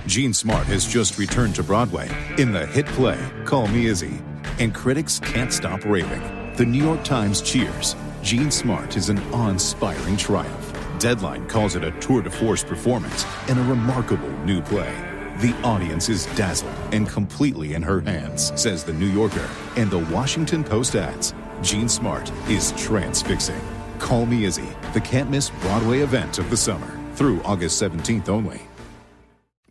Jean Smart has just returned to Broadway in the hit play, Call Me Izzy. And critics can't stop raving. The New York Times cheers. Jean Smart is an awe-inspiring triumph. Deadline calls it a tour de force performance and a remarkable new play. The audience is dazzled and completely in her hands, says The New Yorker. And the Washington Post adds, Jean Smart is transfixing. Call Me Izzy, the can't-miss Broadway event of the summer, through August 17th only.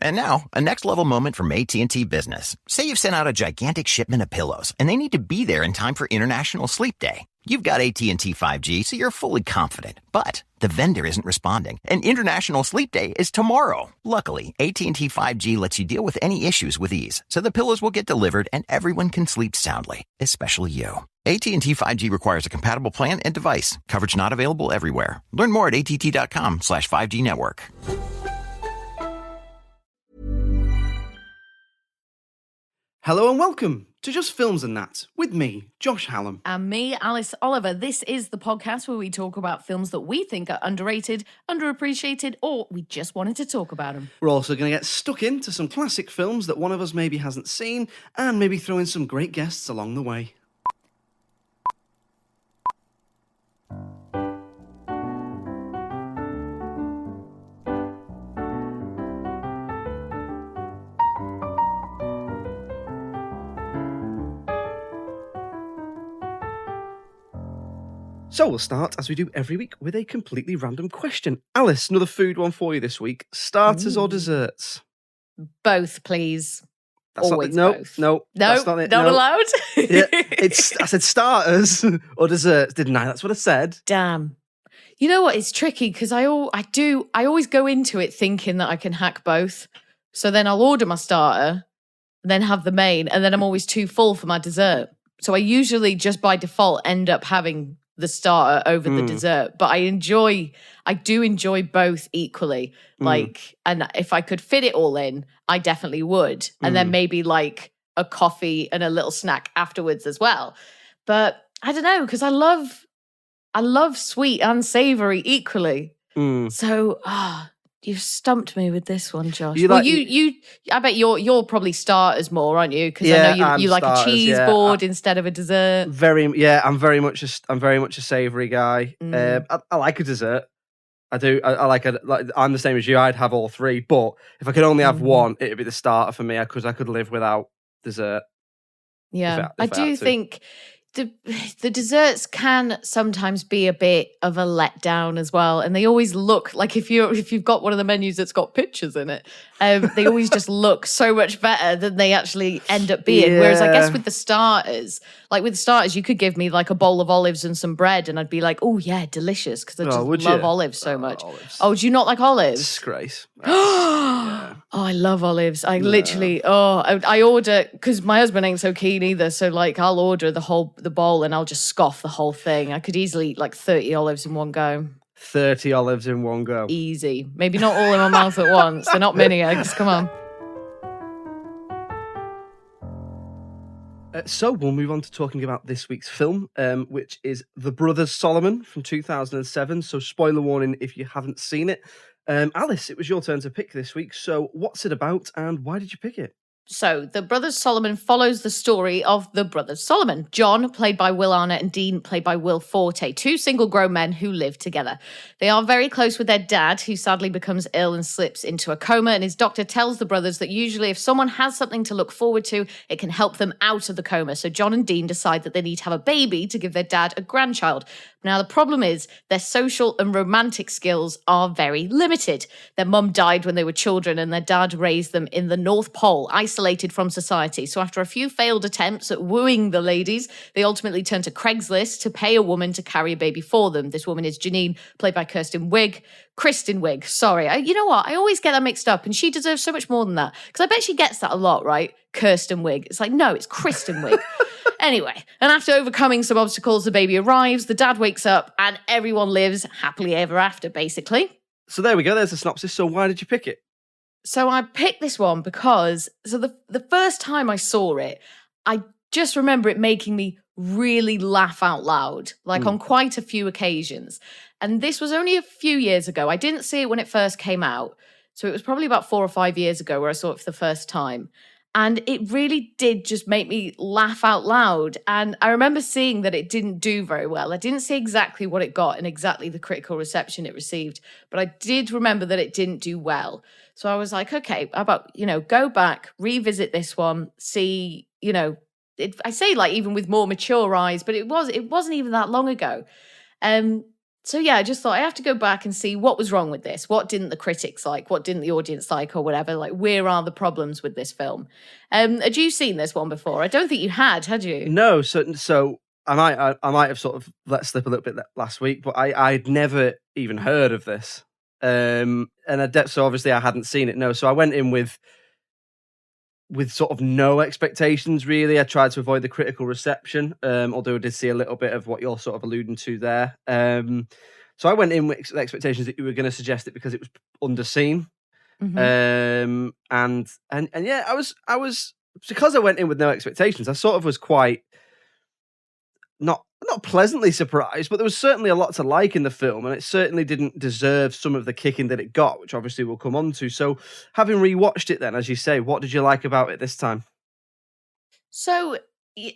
And now, a next-level moment from AT&T Business. Say you've sent out a gigantic shipment of pillows, and they need to be there in time for International Sleep Day. You've got AT&T 5G, so you're fully confident. But the vendor isn't responding, and International Sleep Day is tomorrow. Luckily, AT&T 5G lets you deal with any issues with ease, so the pillows will get delivered and everyone can sleep soundly, especially you. AT&T 5G requires a compatible plan and device. Coverage not available everywhere. Learn more at att.com/5G network. Hello and welcome to Just Films and That, with me, Josh Hallam. And me, Alice Oliver. This is the podcast where we talk about films that we think are underrated, underappreciated, or we just wanted to talk about them. We're also going to get stuck into some classic films that one of us maybe hasn't seen, and maybe throw in some great guests along the way. So we'll start, as we do every week, with a completely random question. Alice, another food one for you this week. Starters or desserts? Both, please. That's Always not, both. No, that's not it. Not allowed? Yeah, I said starters or desserts, didn't I? That's what I said. Damn. You know what? It's tricky because I always go into it thinking that I can hack both. So then I'll order my starter, then have the main, and then I'm always too full for my dessert. So I usually just by default end up having the starter over the dessert, but I do enjoy both equally. Like, and if I could fit it all in, I definitely would. And then maybe like a coffee and a little snack afterwards as well. But I don't know, because I love sweet and savory equally. So, you've stumped me with this one, Josh. I bet you're probably starters more, aren't you? Because I know you like starters, a cheese board instead of a dessert. I'm very much a savoury guy. I like a dessert. I do. I'm the same as you. I'd have all three, but if I could only have one, it'd be the starter for me because I could live without dessert. Yeah, I do think the desserts can sometimes be a bit of a letdown as well, and they always look like if you've got one of the menus that's got pictures in it, they always just look so much better than they actually end up being. Whereas I guess with the starters, you could give me like a bowl of olives and some bread, and I'd be like, oh yeah, delicious, because I just love olives so much. Olives. Oh, do you not like olives? Disgrace. Oh, I love olives. I order, because my husband ain't so keen either, so like I'll order the bowl and I'll just scoff the whole thing. I could easily eat like 30 olives in one go. 30 olives in one go. Easy. Maybe not all in my mouth at once. They're not mini eggs. Come on. So we'll move on to talking about this week's film, which is The Brothers Solomon from 2007. So spoiler warning if you haven't seen it. Alice, it was your turn to pick this week. So what's it about and why did you pick it? So, The Brothers Solomon follows the story of the Brothers Solomon. John, played by Will Arnett, and Dean, played by Will Forte, two single grown men who live together. They are very close with their dad, who sadly becomes ill and slips into a coma, and his doctor tells the brothers that usually if someone has something to look forward to, it can help them out of the coma. So John and Dean decide that they need to have a baby to give their dad a grandchild. Now, the problem is their social and romantic skills are very limited. Their mum died when they were children, and their dad raised them in the North Pole, isolated from society. So after a few failed attempts at wooing the ladies, they ultimately turn to Craigslist to pay a woman to carry a baby for them. This woman is Janine, played by Kristen Wiig. Sorry, you know what? I always get that mixed up, and she deserves so much more than that, because I bet she gets that a lot, right? Kirsten Wiig. It's like, no, it's Kristen Wiig. Anyway, and after overcoming some obstacles, the baby arrives, the dad wakes up, and everyone lives happily ever after, basically. So there we go, there's the synopsis. So why did you pick it? So I picked this one because, the first time I saw it, I just remember it making me really laugh out loud, like on quite a few occasions. And this was only a few years ago. I didn't see it when it first came out. So it was probably about 4 or 5 years ago where I saw it for the first time. And it really did just make me laugh out loud. And I remember seeing that it didn't do very well. I didn't see exactly what it got and exactly the critical reception it received, but I did remember that it didn't do well. So I was like, okay, how about, go back, revisit this one, see, I say like even with more mature eyes, but it wasn't even that long ago. So yeah, I just thought I have to go back and see what was wrong with this. What didn't the critics like? What didn't the audience like or whatever? Like, where are the problems with this film? Had you seen this one before? I don't think you had you? No, so I might have sort of let slip a little bit last week, but I'd never even heard of this. So obviously I hadn't seen it. No, so I went in with sort of no expectations, really. I tried to avoid the critical reception, although I did see a little bit of what you're sort of alluding to there. So I went in with expectations that you were going to suggest it because it was underseen. Mm-hmm. And yeah, I was because I went in with no expectations, I sort of was quite not pleasantly surprised, but there was certainly a lot to like in the film, and it certainly didn't deserve some of the kicking that it got, which obviously we'll come on to. So having rewatched it then, as you say, what did you like about it this time? So it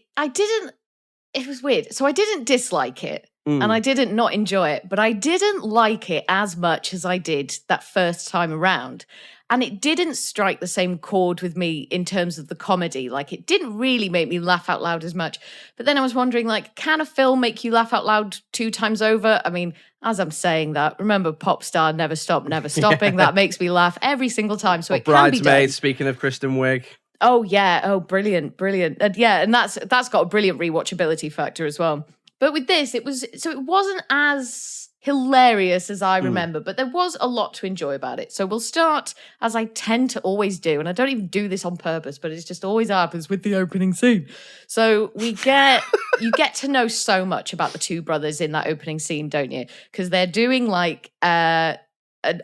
was weird. So I didn't dislike it and I didn't not enjoy it, but I didn't like it as much as I did that first time around. And it didn't strike the same chord with me in terms of the comedy. Like, it didn't really make me laugh out loud as much. But then I was wondering, like, can a film make you laugh out loud 2 times over? I mean, as I'm saying that, remember Pop Star, Never Stop, Never Stopping? Yeah. That makes me laugh every single time. So it can be done. Bridesmaids, speaking of Kristen Wiig. Oh, yeah. Oh, brilliant. And yeah, and that's got a brilliant rewatchability factor as well. But with this, it wasn't as hilarious as I remember, but there was a lot to enjoy about it. So we'll start, as I tend to always do, and I don't even do this on purpose, but it just always happens with the opening scene. So you get to know so much about the 2 brothers in that opening scene, don't you? Because they're doing like an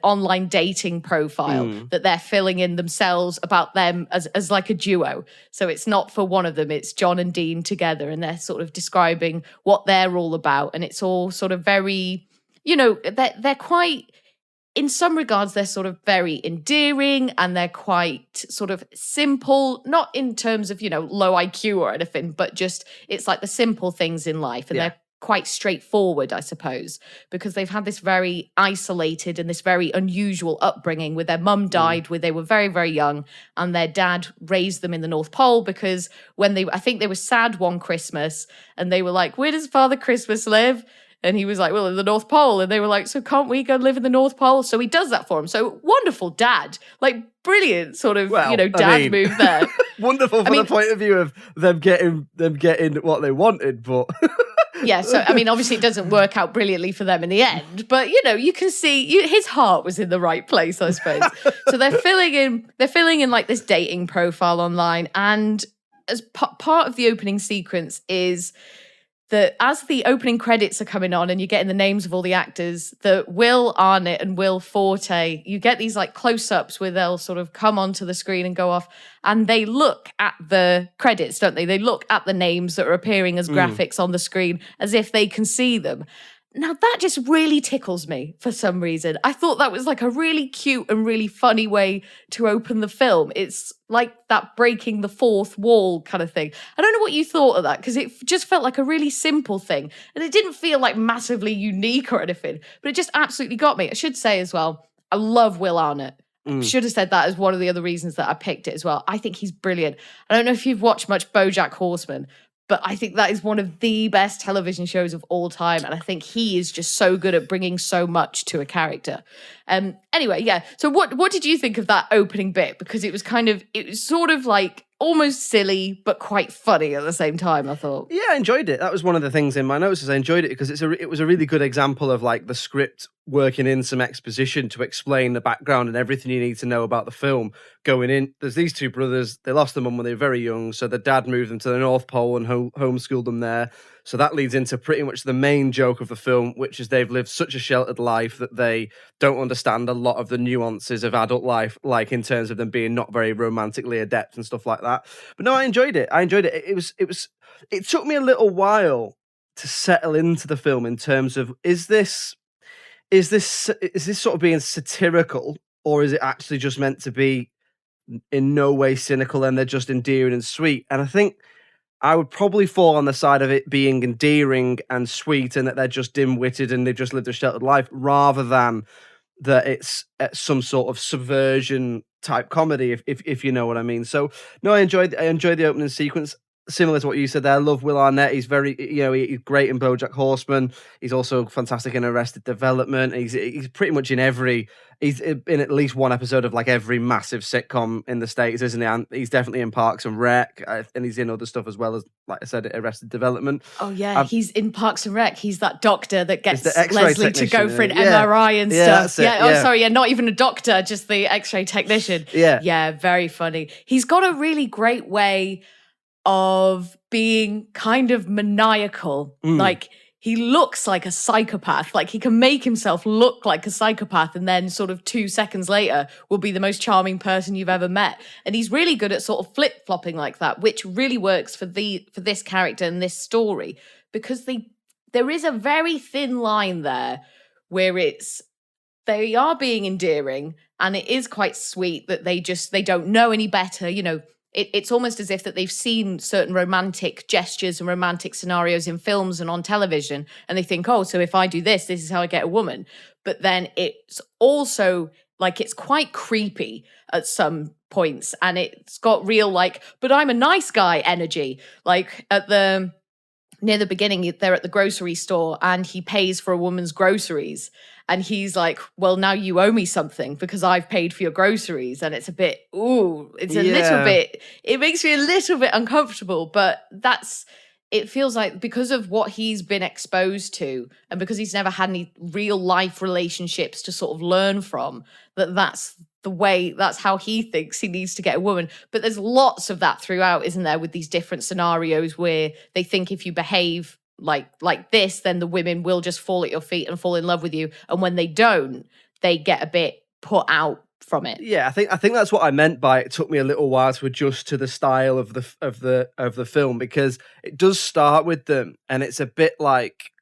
online dating profile that they're filling in themselves about them as like a duo. So it's not for one of them, it's John and Dean together, and they're sort of describing what they're all about. And it's all sort of very, they're quite, in some regards, they're sort of very endearing, and they're quite sort of simple, not in terms of, low IQ or anything, but just it's like the simple things in life. And they're quite straightforward, I suppose, because they've had this very isolated and this very unusual upbringing with their mum died when they were very, very young, and their dad raised them in the North Pole because I think they were sad one Christmas and they were like, where does Father Christmas live? And he was like, well, in the North Pole. And they were like, so can't we go live in the North Pole? So he does that for him. So wonderful dad, like brilliant sort of, dad move there. Wonderful from the point of view of them getting what they wanted, but... Yeah, so I mean, obviously it doesn't work out brilliantly for them in the end, but you can see his heart was in the right place, I suppose. So they're filling in like this dating profile online, and as part of the opening sequence is that as the opening credits are coming on and you're getting the names of all the actors, that Will Arnett and Will Forte, you get these like close-ups where they'll sort of come onto the screen and go off, and they look at the credits, don't they? They look at the names that are appearing as graphics on the screen as if they can see them. Now, that just really tickles me for some reason. I thought that was like a really cute and really funny way to open the film. It's like that breaking the fourth wall kind of thing. I don't know what you thought of that, because it just felt like a really simple thing. And it didn't feel like massively unique or anything, but it just absolutely got me. I should say as well, I love Will Arnett. I should have said that as one of the other reasons that I picked it as well. I think he's brilliant. I don't know if you've watched much BoJack Horseman, but I think that is one of the best television shows of all time. And I think he is just so good at bringing so much to a character. Anyway, yeah. So what did you think of that opening bit? Because it was sort of like almost silly, but quite funny at the same time, I thought. Yeah, I enjoyed it. That was one of the things in my notes, is I enjoyed it because it was a really good example of like the script working in some exposition to explain the background and everything you need to know about the film going in. There's these 2 brothers. They lost their mum when they were very young, so the dad moved them to the North Pole and homeschooled them there. So that leads into pretty much the main joke of the film, which is they've lived such a sheltered life that they don't understand a lot of the nuances of adult life, like in terms of them being not very romantically adept and stuff like that. But no, I enjoyed it. It took me a little while to settle into the film in terms of, is this sort of being satirical or is it actually just meant to be in no way cynical and they're just endearing and sweet? And I think I would probably fall on the side of it being endearing and sweet and that they're just dim-witted and they've just lived a sheltered life, rather than that it's some sort of subversion type comedy, if you know what I mean. So no, I enjoyed the opening sequence. Similar to what you said there, I love Will Arnett. He's very, he's great in BoJack Horseman. He's also fantastic in Arrested Development. He's pretty much he's in at least one episode of like every massive sitcom in the States, isn't he? And he's definitely in Parks and Rec, and he's in other stuff as well, as, like I said, Arrested Development. Oh yeah, he's in Parks and Rec. He's that doctor that gets Leslie to go for an MRI and stuff. Not even a doctor, just the X-ray technician. Yeah, very funny. He's got a really great way of being kind of maniacal. Like, he looks like a psychopath. Like, he can make himself look like a psychopath, and then sort of 2 seconds later will be the most charming person you've ever met. And he's really good at sort of flip-flopping like that, which really works for this character and this story, because there is a very thin line there where they are being endearing, and it is quite sweet that they don't know any better. It's almost as if that they've seen certain romantic gestures and romantic scenarios in films and on television, and they think, oh, so if I do this is how I get a woman. But then it's also like, it's quite creepy at some points, and it's got real like, but I'm a nice guy energy. Like near the beginning, they're at the grocery store and he pays for a woman's groceries. And he's like, well, now you owe me something because I've paid for your groceries. And it's a bit, little bit, it makes me a little bit uncomfortable. But it feels like, because of what he's been exposed to and because he's never had any real life relationships to sort of learn from, that's how he thinks he needs to get a woman. But there's lots of that throughout, isn't there, with these different scenarios where they think if you behave like this, then the women will just fall at your feet and fall in love with you. And when they don't, they get a bit put out from it. Yeah, I think that's what I meant by it took me a little while to adjust to the style of the film, because it does start with them and it's a bit like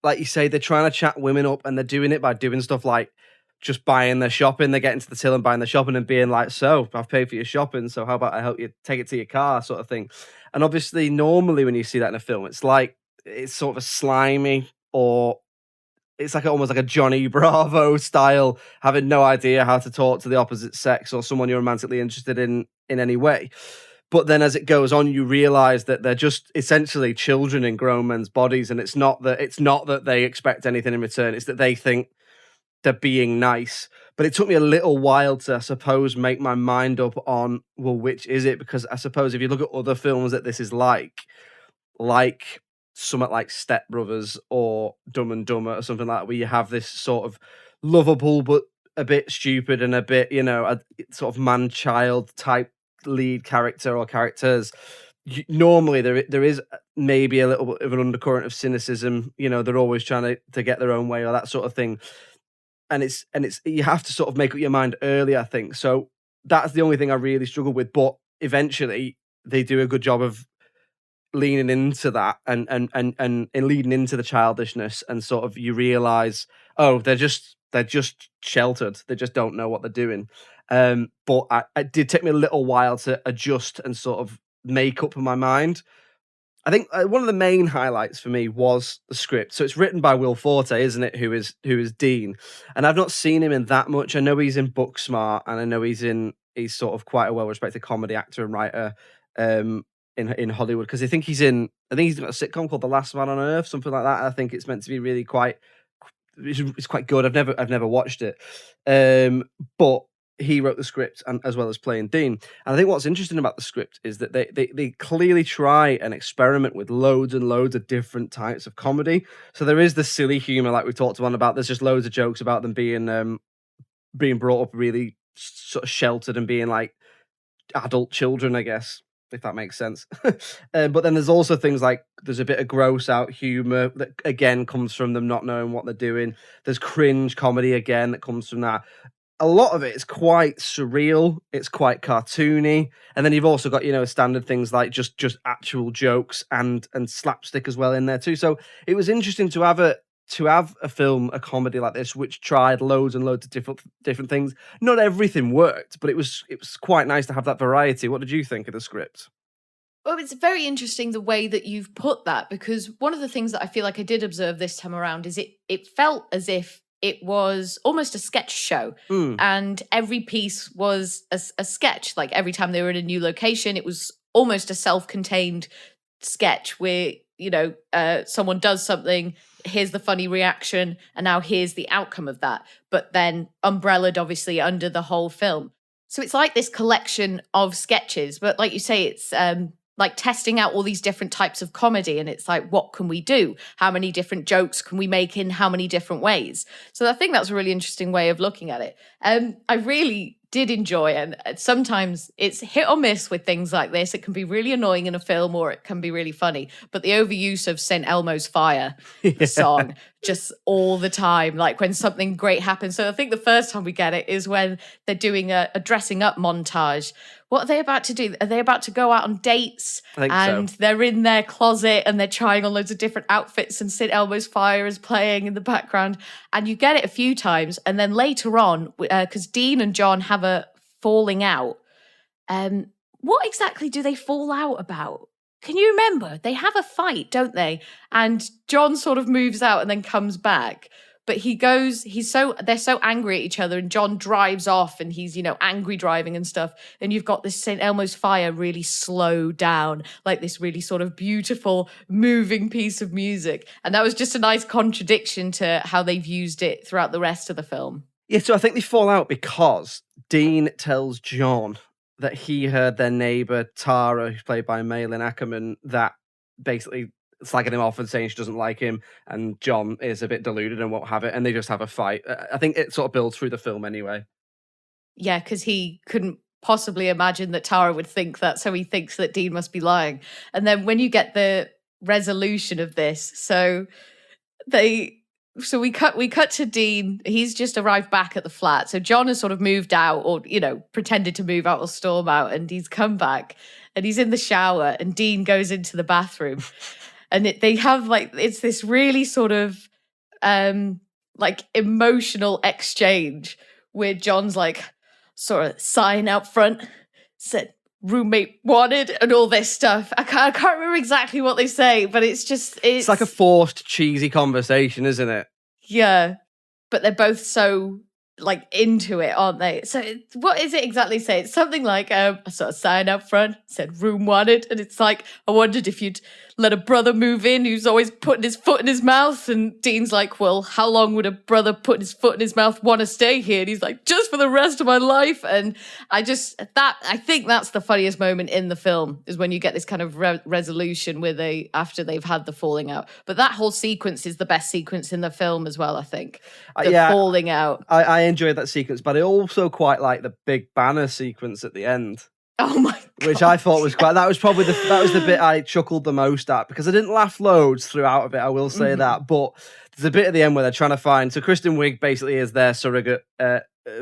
you say, they're trying to chat women up, and they're doing it by doing stuff like just buying their shopping. They get into the till and buying their shopping and being like, so I've paid for your shopping, so how about I help you take it to your car, sort of thing. And obviously normally when you see that in a film, it's sort of a slimy, or it's like almost like a Johnny Bravo style, having no idea how to talk to the opposite sex or someone you're romantically interested in any way. But then as it goes on, you realize that they're just essentially children in grown men's bodies, and it's not that they expect anything in return. It's that they think they're being nice. But it took me a little while to, I suppose, make my mind up on, well, which is it? Because I suppose if you look at other films that this is like something like Step Brothers or Dumb and Dumber or something like that, where you have this sort of lovable but a bit stupid and a bit, a sort of man-child type lead character or characters, normally there is maybe a little bit of an undercurrent of cynicism. They're always trying to get their own way or that sort of thing. And it's you have to sort of make up your mind early, I think. So that's the only thing I really struggle with. But eventually they do a good job of leaning into that and leading into the childishness, and sort of you realize, oh, they're just sheltered. They just don't know what they're doing. But it did take me a little while to adjust and sort of make up my mind. I think one of the main highlights for me was the script. So it's written by Will Forte, isn't it? Who is Dean? And I've not seen him in that much. I know he's in Booksmart, and I know he's sort of quite a well-respected comedy actor and writer in Hollywood, because I think he's got a sitcom called The Last Man on Earth, something like that. I think it's meant to be really it's quite good. I've never watched it, but he wrote the script and as well as playing Dean. And I think what's interesting about the script is that they clearly try and experiment with loads and loads of different types of comedy. So there is the silly humor, like we talked about. There's just loads of jokes about them being brought up really sort of sheltered and being like adult children, I guess, if that makes sense. But then there's also things like there's a bit of gross out humor that again comes from them not knowing what they're doing. There's cringe comedy again that comes from that. A lot of it is quite surreal. It's quite cartoony. And then you've also got, standard things like just actual jokes and slapstick as well in there too. So it was interesting to have to have a comedy like this, which tried loads and loads of different things. Not everything worked, but it was quite nice to have that variety. What did you think of the script? Well, it's very interesting the way that you've put that, because one of the things that I feel like I did observe this time around is it felt as if it was almost a sketch show, and every piece was a sketch. Like every time they were in a new location, it was almost a self-contained sketch where, someone does something, here's the funny reaction, and now here's the outcome of that. But then umbrellaed, obviously, under the whole film. So it's like this collection of sketches, but like you say, it's like testing out all these different types of comedy. And it's like, what can we do? How many different jokes can we make in how many different ways? So I think that's a really interesting way of looking at it. I really did enjoy it. And sometimes it's hit or miss with things like this. It can be really annoying in a film or it can be really funny. But the overuse of St. Elmo's Fire song just all the time, like when something great happens. So I think the first time we get it is when they're doing a dressing up montage. What are they about to do? Are they about to go out on dates? And so. They're in their closet and they're trying on loads of different outfits and St. Elmo's Fire is playing in the background. And you get it a few times. And then later on, because Dean and John have a falling out, what exactly do they fall out about? Can you remember? They have a fight, don't they? And John sort of moves out and then comes back. But they're so angry at each other, and John drives off and he's, angry driving and stuff. And you've got this St. Elmo's Fire really slowed down, like this really sort of beautiful, moving piece of music. And that was just a nice contradiction to how they've used it throughout the rest of the film. Yeah, so I think they fall out because Dean tells John that he heard their neighbour, Tara, who's played by Malin Ackerman, that basically slagging him off and saying she doesn't like him, and John is a bit deluded and won't have it, and they just have a fight. I think it sort of builds through the film anyway. Yeah, because he couldn't possibly imagine that Tara would think that, so he thinks that Dean must be lying. And then when you get the resolution of this, so we cut to Dean. He's just arrived back at the flat. So John has sort of moved out, or pretended to move out or storm out, and he's come back and he's in the shower, and Dean goes into the bathroom. And they have it's this really sort of emotional exchange where John's sort of sign out front, said roommate wanted, and all this stuff. I can't remember exactly what they say, but it's like a forced cheesy conversation, isn't it? Yeah, but they're both so into it, aren't they? So what is it exactly say? It's something like I saw a sign up front, said room wanted, and it's like, I wondered if you'd let a brother move in who's always putting his foot in his mouth. And Dean's like, well, how long would a brother putting his foot in his mouth want to stay here? And he's like, just for the rest of my life. And I think that's the funniest moment in the film, is when you get this kind of resolution where after they've had the falling out. But that whole sequence is the best sequence in the film as well, I think. The falling out. I enjoyed that sequence, but I also quite like the big banner sequence at the end. Oh my God. Which I thought was that was probably the bit I chuckled the most at, because I didn't laugh loads throughout of it, I will say that, but there's a bit at the end where they're trying to find, so Kristen Wiig basically is their surrogate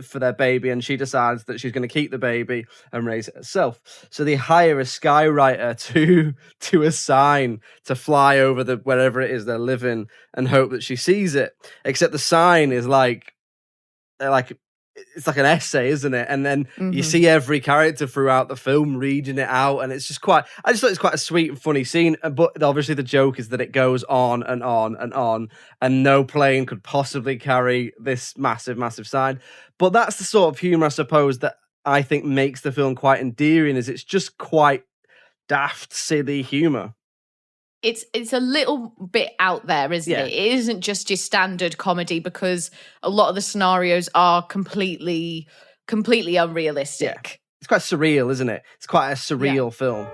for their baby, and she decides that she's going to keep the baby and raise it herself. So they hire a skywriter to a sign to fly over wherever it is they're living and hope that she sees it, except the sign is it's like an essay, isn't it? And then you see every character throughout the film reading it out, and it's I just thought it's quite a sweet and funny scene. But obviously the joke is that it goes on and on and on, and no plane could possibly carry this massive, massive sign. But that's the sort of humour, I suppose, that I think makes the film quite endearing, is it's just quite daft, silly humour. It's a little bit out there, isn't it? It isn't just your standard comedy, because a lot of the scenarios are completely unrealistic. Yeah. It's quite surreal, isn't it? It's quite a surreal film.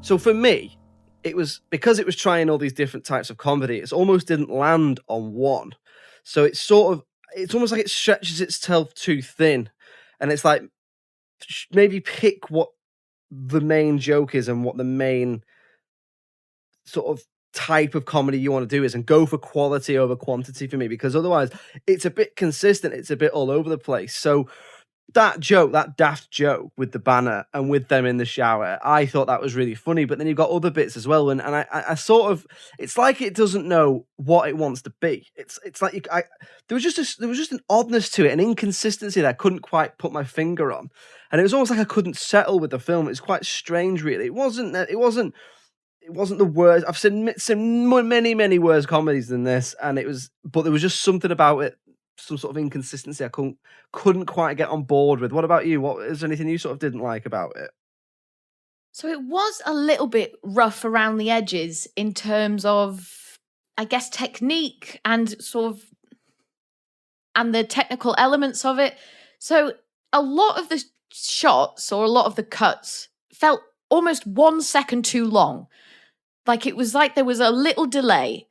So for me, it was because it was trying all these different types of comedy, it almost didn't land on one. So it's almost like it stretches itself too thin. And it's like, maybe pick what the main joke is and what the main sort of type of comedy you want to do is, and go for quality over quantity for me, because otherwise it's a bit consistent, it's a bit all over the place. So that joke, that daft joke with the banner and with them in the shower, I thought that was really funny. But then you've got other bits as well, and I sort of, it's like it doesn't know what it wants to be. It's like there was just an oddness to it, an inconsistency that I couldn't quite put my finger on, and it was almost like I couldn't settle with the film. It was quite strange, really. It wasn't the worst. I've seen many worse comedies than this, but there was just something about it, some sort of inconsistency I couldn't quite get on board with. What about you? Is there anything you sort of didn't like about it? So it was a little bit rough around the edges in terms of, I guess, technique and and the technical elements of it. So a lot of the shots or a lot of the cuts felt almost 1 second too long. Like it was like there was a little delay.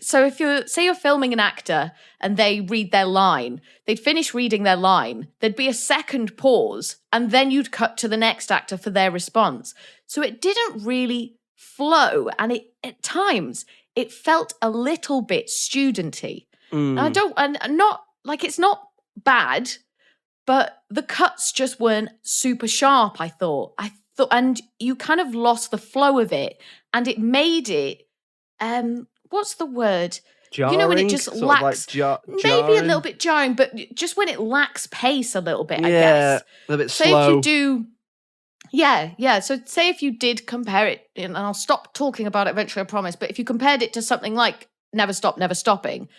So if you're filming an actor and they read their line, they'd finish reading their line, there'd be a second pause, and then you'd cut to the next actor for their response. So it didn't really flow, and at times it felt a little bit studenty. It's not bad, but the cuts just weren't super sharp, I thought, and you kind of lost the flow of it, and it made it, what's the word? Jarring? You know, when it just lacks, maybe a little bit jarring, but just when it lacks pace a little bit, I guess. A little bit slow. So if you do, yeah. So say if you did compare it, and I'll stop talking about it eventually, I promise, but if you compared it to something like Never Stop, Never Stopping,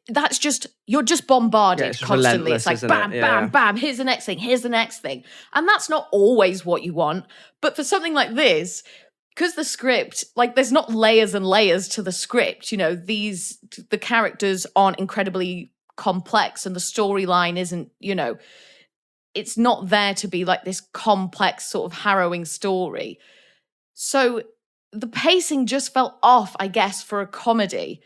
that's just, you're just bombarded it's constantly. It's like bam, bam, bam, here's the next thing, here's the next thing. And that's not always what you want. But for something like this, because the script, like there's not layers and layers to the script, you know, the characters aren't incredibly complex and the storyline isn't, you know, it's not there to be like this complex sort of harrowing story. So the pacing just felt off, I guess, for a comedy.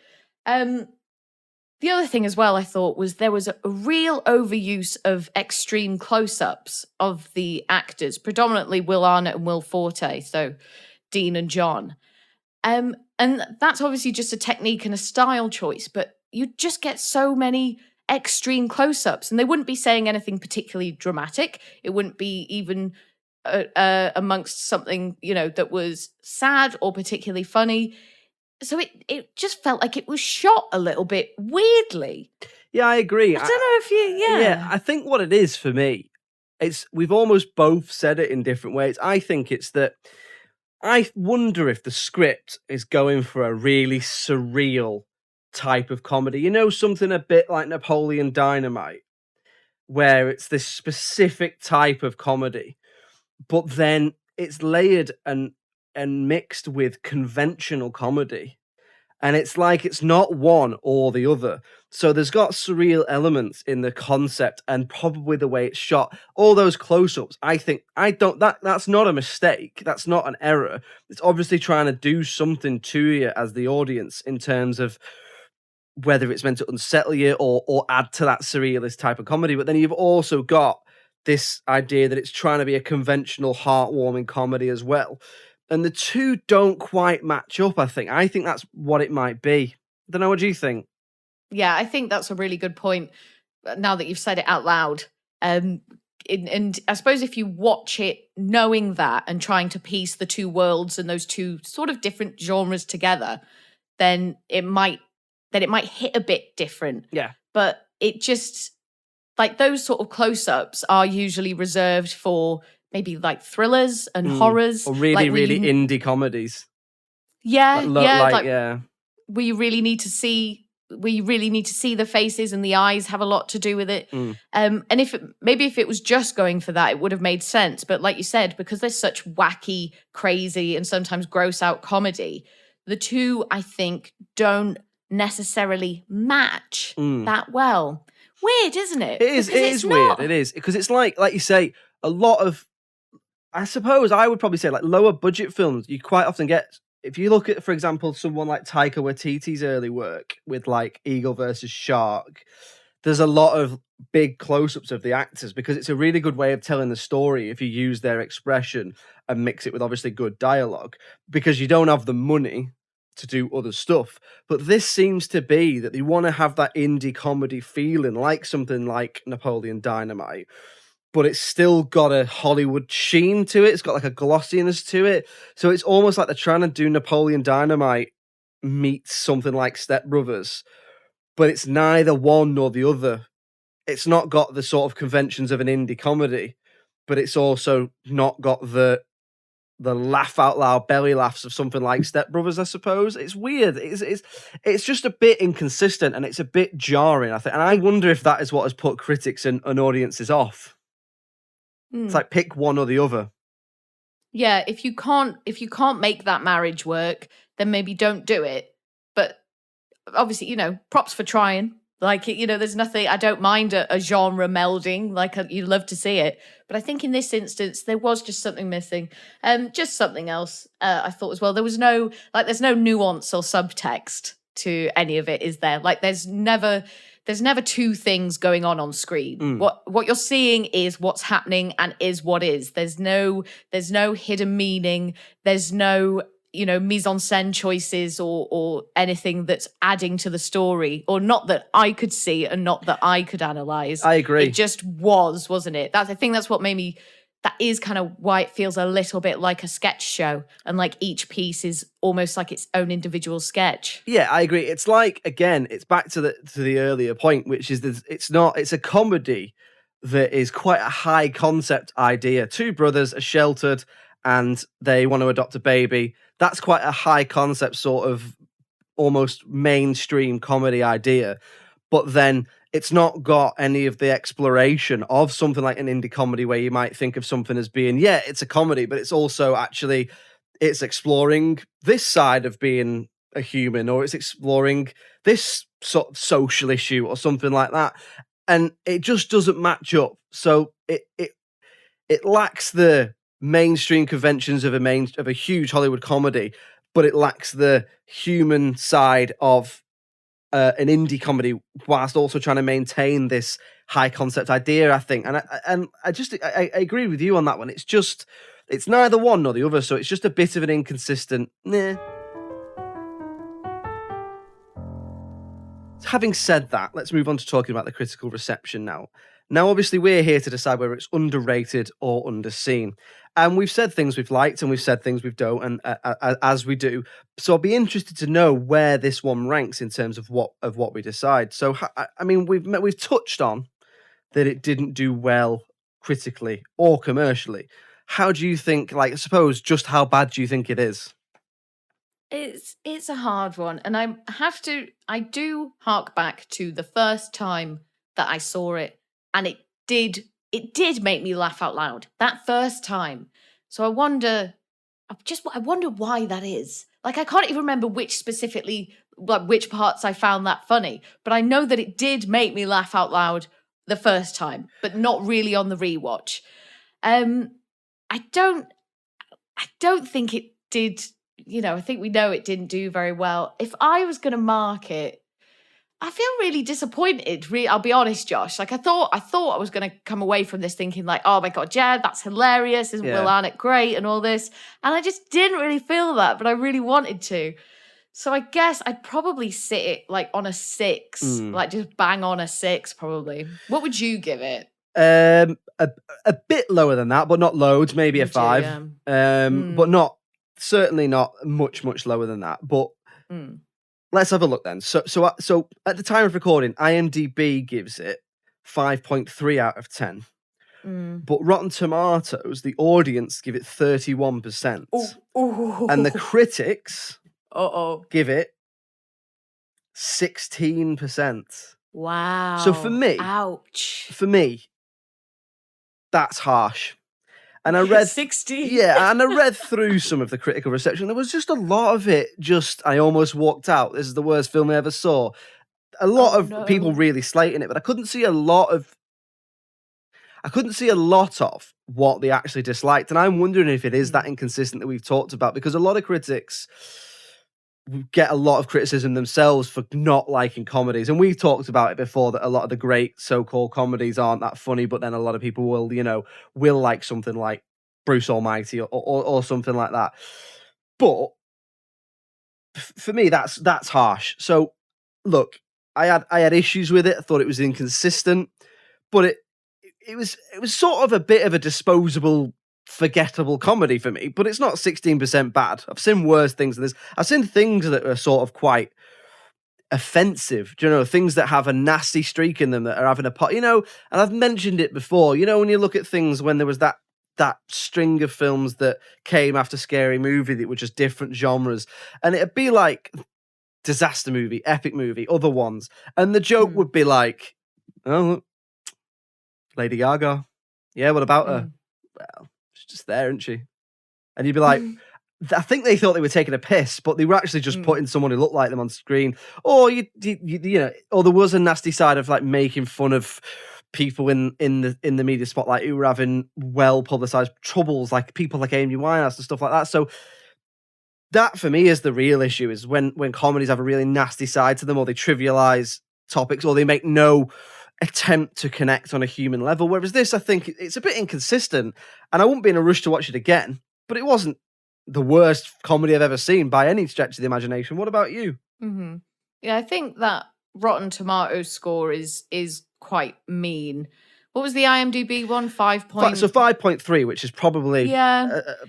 The other thing as well, I thought, was there was a real overuse of extreme close-ups of the actors, predominantly Will Arnett and Will Forte, so Dean and John. And that's obviously just a technique and a style choice, but you just get so many extreme close-ups, and they wouldn't be saying anything particularly dramatic. It wouldn't be even amongst something, you know, that was sad or particularly funny. So it just felt like it was shot a little bit weirdly. Yeah, I agree. I don't know if you, Yeah, I think what it is for me, we've almost both said it in different ways. I think it's that I wonder if the script is going for a really surreal type of comedy. You know, something a bit like Napoleon Dynamite, where it's this specific type of comedy, but then it's layered and mixed with conventional comedy. And it's like it's not one or the other. So there's got surreal elements in the concept and probably the way it's shot. All those close-ups, that's not a mistake. That's not an error. It's obviously trying to do something to you as the audience in terms of whether it's meant to unsettle you or add to that surrealist type of comedy. But then you've also got this idea that it's trying to be a conventional, heartwarming comedy as well. And the two don't quite match up, I think. I think that's what it might be. I don't know, what do you think? Yeah, I think that's a really good point now that you've said it out loud. And I suppose if you watch it knowing that and trying to piece the two worlds and those two sort of different genres together, then it might hit a bit different. Yeah. But it just, like, those sort of close-ups are usually reserved for maybe like thrillers and horrors, or really, like really indie comedies. Yeah, yeah. Where you really need to see the faces, and the eyes have a lot to do with it. And if it was just going for that, it would have made sense. But like you said, because there's such wacky, crazy, and sometimes gross out comedy, the two, I think, don't necessarily match that well. Weird, isn't it? It is weird. It is, because it's like you say, a lot of, I suppose I would probably say, like, lower budget films, you quite often get, if you look at, for example, someone like Taika Waititi's early work with like Eagle versus Shark, there's a lot of big close-ups of the actors because it's a really good way of telling the story if you use their expression and mix it with obviously good dialogue, because you don't have the money to do other stuff. But this seems to be that they want to have that indie comedy feeling, like something like Napoleon Dynamite, but it's still got a Hollywood sheen to it. It's got like a glossiness to it. So it's almost like they're trying to do Napoleon Dynamite meets something like Step Brothers, but it's neither one nor the other. It's not got the sort of conventions of an indie comedy, but it's also not got the laugh out loud belly laughs of something like Step Brothers, I suppose. It's weird. It's just a bit inconsistent and it's a bit jarring, I think. And I wonder if that is what has put critics and audiences off. It's like pick one or the other. Yeah, if you can't make that marriage work, then maybe don't do it. But obviously, props for trying. Like, there's nothing, I don't mind a genre melding, like you'd love to see it. But I think in this instance, there was just something missing. Just something else I thought as well. There's no nuance or subtext to any of it, is there? Like there's never two things going on screen. What you're seeing is what's happening and is what is. There's no hidden meaning. There's no mise-en-scène choices or anything that's adding to the story, or not that I could see and not that I could analyze. I agree. It just wasn't it? I think that's what made me, that is kind of why it feels a little bit like a sketch show, and like each piece is almost like its own individual sketch. Yeah, I agree. It's like, again, it's back to the earlier point, which is that it's a comedy that is quite a high concept idea. Two brothers are sheltered and they want to adopt a baby. That's quite a high concept sort of almost mainstream comedy idea. But then it's not got any of the exploration of something like an indie comedy where you might think of something as being, yeah, it's a comedy, but it's also actually, it's exploring this side of being a human, or it's exploring this sort of social issue or something like that. And it just doesn't match up. So it lacks the mainstream conventions of a huge Hollywood comedy, but it lacks the human side of an indie comedy, whilst also trying to maintain this high concept idea, I think. And I agree with you on that one. It's neither one nor the other, so it's just a bit of an inconsistent Having said that, let's move on to talking about the critical reception now. Now, obviously, we're here to decide whether it's underrated or underseen. And we've said things we've liked and we've said things we don't, and as we do. So I'll be interested to know where this one ranks in terms of what we decide. So, I mean, we've touched on that it didn't do well critically or commercially. How do you think, like, I suppose, just how bad do you think it is? It's a hard one. And I do hark back to the first time that I saw it. And it did make me laugh out loud that first time. So I wonder why that is. Like, I can't even remember which parts I found that funny, but I know that it did make me laugh out loud the first time, but not really on the rewatch. I don't think it did. I think we know it didn't do very well. If I was going to mark it, I feel really disappointed. I'll be honest, Josh. Like, I thought I was going to come away from this thinking like, oh my God, yeah, that's hilarious. Isn't Will Arnett great and all this? And I just didn't really feel that, but I really wanted to. So I guess I'd probably sit it like on a 6, like just bang on a 6 probably. What would you give it? A bit lower than that, but not loads, maybe a 5. But certainly not much lower than that. But let's have a look then. So at the time of recording, IMDb gives it 5.3 out of 10. But Rotten Tomatoes, the audience, give it 31%. And the critics give it 16%. Wow. So for me, ouch. For me, that's harsh. And I read 60. Yeah, and I read through some of the critical reception. There was just a lot of it. I almost walked out. This is the worst film I ever saw. A lot of people really slating it, but I couldn't see a lot of what they actually disliked. And I'm wondering if it is that inconsistent that we've talked about, because a lot of critics get a lot of criticism themselves for not liking comedies. And we've talked about it before, that a lot of the great so-called comedies aren't that funny, but then a lot of people will like something like Bruce Almighty or something like that. But for me, that's harsh. So, look, I had issues with it. I thought it was inconsistent, but it was sort of a bit of a disposable, forgettable comedy for me. But it's not 16% bad. I've seen worse things than this. I've seen things that are sort of quite offensive. Do you know, things that have a nasty streak in them that are having a pot. You know, and I've mentioned it before. You know, when you look at things when there was that string of films that came after Scary Movie that were just different genres, and it'd be like disaster movie, epic movie, other ones, and the joke would be like, oh, Lady Gaga, yeah, what about her? Well, she's just there, isn't she? And you'd be like, I think they thought they were taking a piss, but they were actually just putting someone who looked like them on screen. Or you know, or there was a nasty side of like making fun of people in the media spotlight who were having well publicized troubles, like people like Amy Winehouse and stuff like that. So that for me is the real issue, is when comedies have a really nasty side to them, or they trivialize topics, or they make no attempt to connect on a human level. Whereas this, I think it's a bit inconsistent, and I wouldn't be in a rush to watch it again, but it wasn't the worst comedy I've ever seen by any stretch of the imagination. What about you? Mm-hmm. Yeah, I think that Rotten Tomatoes score is quite mean. What was the IMDb one? 5 point... So 5.3, which is probably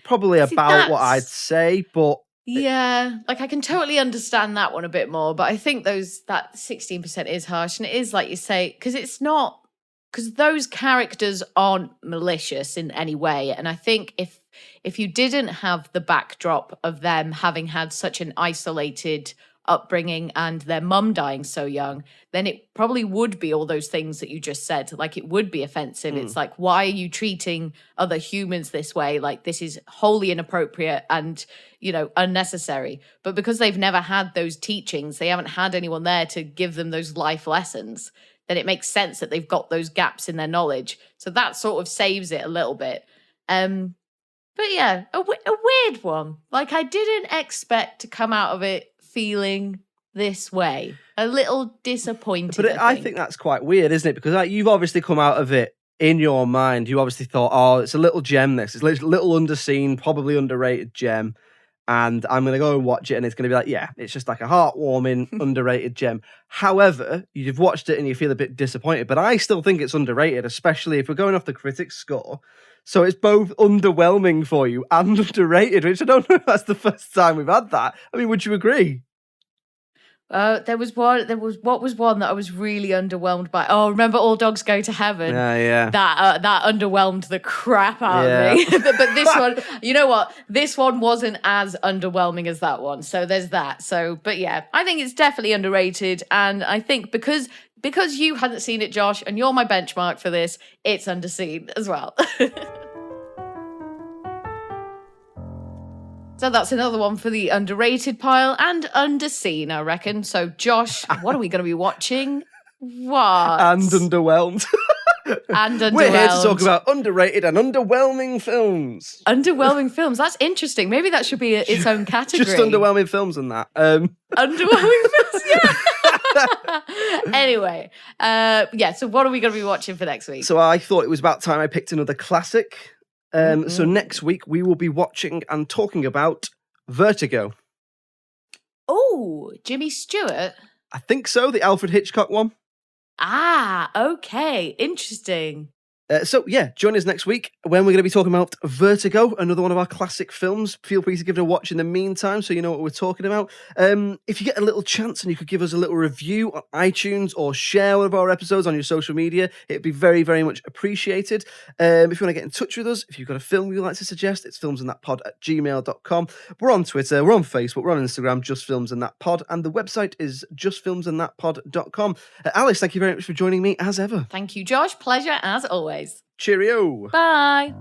probably about what I'd say, but... Yeah, like I can totally understand that one a bit more, but I think that 16% is harsh, and it is like you say, because those characters aren't malicious in any way, and I think if you didn't have the backdrop of them having had such an isolated upbringing and their mum dying so young, then it probably would be all those things that you just said. Like, it would be offensive. It's like, why are you treating other humans this way? Like, this is wholly inappropriate and, you know, unnecessary. But because they've never had those teachings, they haven't had anyone there to give them those life lessons, then it makes sense that they've got those gaps in their knowledge. So that sort of saves it a little bit. But yeah, a weird one. Like, I didn't expect to come out of it feeling this way. A little disappointed. But I think that's quite weird, isn't it? Because you've obviously come out of it in your mind. You obviously thought, oh, it's a little gem, this. It's a little underseen, probably underrated gem. And I'm going to go and watch it, and it's going to be like, yeah, it's just like a heartwarming, underrated gem. However, you've watched it and you feel a bit disappointed. But I still think it's underrated, especially if we're going off the critics' score. So it's both underwhelming for you and underrated, which I don't know if that's the first time we've had that. I mean, would you agree? There was one that I was really underwhelmed by. Oh, remember All Dogs Go to Heaven? Yeah. That underwhelmed the crap out of me. but this one, you know what? This one wasn't as underwhelming as that one. So there's that. So, but yeah, I think it's definitely underrated. And I think because you hadn't seen it, Josh, and you're my benchmark for this, it's underseen as well. So that's another one for the underrated pile and underseen, I reckon. So, Josh, what are we going to be watching? What? And underwhelmed. And underwhelmed. We're here to talk about underrated and underwhelming films. Underwhelming films. That's interesting. Maybe that should be its own category. Just underwhelming films and that. Underwhelming films, yeah. Anyway, so what are we going to be watching for next week? So I thought it was about time I picked another classic. So next week we will be watching and talking about Vertigo. Oh, Jimmy Stewart? I think so, the Alfred Hitchcock one. Ah, okay. Interesting. So join us next week when we're going to be talking about Vertigo, another one of our classic films. Feel free to give it a watch in the meantime so you know what we're talking about. If you get a little chance and you could give us a little review on iTunes or share one of our episodes on your social media, it'd be very, very much appreciated. If you want to get in touch with us, if you've got a film you'd like to suggest, it's filmsandthatpod@gmail.com. We're on Twitter, we're on Facebook, we're on Instagram, Just Films and That Pod, and the website is justfilmsandthatpod.com. Alice, thank you very much for joining me as ever. Thank you, Josh. Pleasure as always. Cheerio. Bye.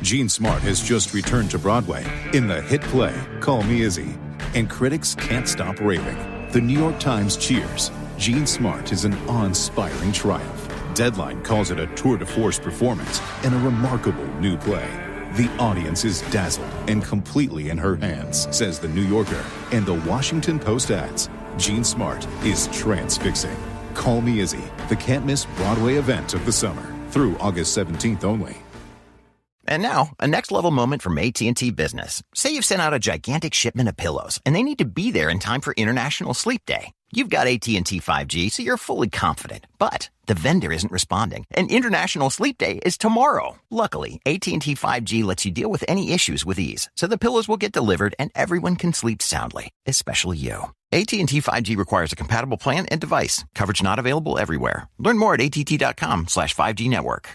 Gene Smart has just returned to Broadway in the hit play Call Me Izzy, and critics can't stop raving. The New York Times cheers. Gene Smart is an awe-inspiring triumph. Deadline calls it a tour de force performance and a remarkable new play. The audience is dazzled and completely in her hands, says The New Yorker. And The Washington Post adds, Jean Smart is transfixing. Call Me Izzy, the can't-miss Broadway event of the summer, through August 17th only. And now, a next-level moment from AT&T Business. Say you've sent out a gigantic shipment of pillows, and they need to be there in time for International Sleep Day. You've got AT&T 5G, so you're fully confident. But the vendor isn't responding, and International Sleep Day is tomorrow. Luckily, AT&T 5G lets you deal with any issues with ease, so the pillows will get delivered and everyone can sleep soundly, especially you. AT&T 5G requires a compatible plan and device. Coverage not available everywhere. Learn more at att.com/5G network.